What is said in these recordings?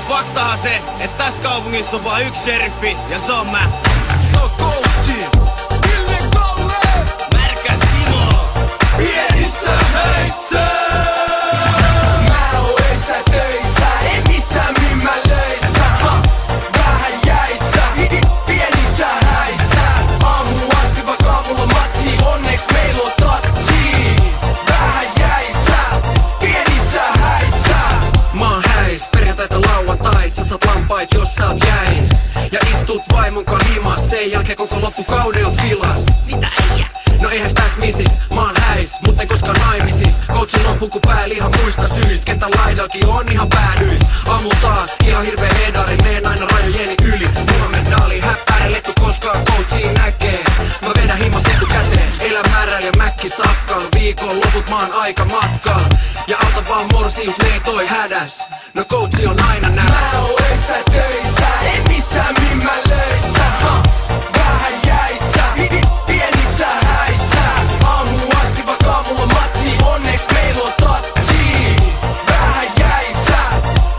faktahan se, että tässä kaupungissa on vaan yksi sheriffi, ja se on mä. Se on Coachi, Ville Kalle, Märkä Simo, pienissä häissä. Mä oon öissä töissä, en missään myymälöissä. Vähän jäissä, pienissä häissä. Aamu asti vaikka aamulla matsi, onneks meillä on tatsi. Vähän jäissä, pienissä häissä. Mä oon häis, perjantaita lauantait, sä saat lampait jos sä oot jäis. Ja istut vaimonkaan himas, sen jälkeen koko loppukauden on filas. mitä äijä? No eihän täs misis, mä oon häis, mut en koskaan naimisis. Coachin on puku päällä ihan muista syistä, kentän laidalkin on ihan päädyis. Aamu taas, ihan hirveä hedari, meen aina rajojeni yli. Mulla medali, häppäileletty koskaan coachiin näkee. Mä vedän himas etukäteen, elän määrällä ja mäkki safkal. Viikon loput mä oon aika matkal. Ja auta vaan morsius, ne ei toi hädäs. No coachi on aina näläs. Mä oon öissä töissä, en missään myymälöissä. Vähän jäissä, pienissä häissä. Aamu asti vaikka aamulla matsi, onneks meillä on tatsi. Vähän jäissä,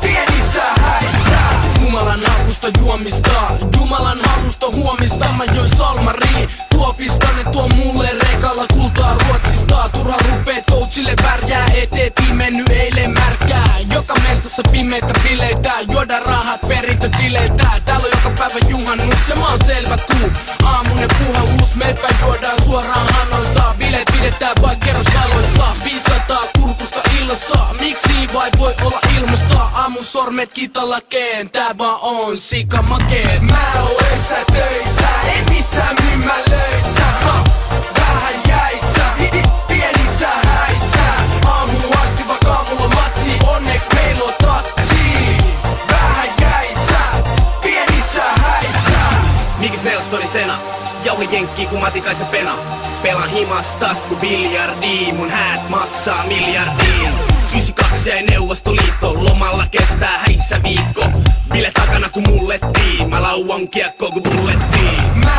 pienissä häissä. Jumalan halusta juomista, Jumalan halusta huomista. Mä join salmariin, tuopista ne tuo mulle rekalla kultaa Ruotsista. Turha rupeet coachille värjää, eteen mennyt eilen märkää. Joka mestassa pimeitä bileitä, juoda rahat perintötileiltä. Täällä on joka päivä juhannus ja mä oon selvä kuu. Aamunen puhallus, meilpä juodaan suoraan hanoista. Bileet pidetään vain kerrostaloissa, 500 kurkusta illassa. Miksi vai voi olla ilmasta? Aamun sormet kitalakeen, tää vaan on sika makeet. Mä oon öissä töissä, en missään myymälöissä. Vähän jäissä, pienissä häissä. Aamu asti vaikka aamulla matsi, onneks meillä on tatsi. Vähän jäissä, pienissä häissä. Mikis Nelsoni Sena, jauhe jenkkii ku Matikaisen pena. Pelan himas tasku biljardiin, mun häät maksaa miljardiin. 92 jäi Neuvostoliitto, lomalla kestää häissä viikko. Bile takana ku mullettiin, mä lauan kiekko ku bullettiin. Mä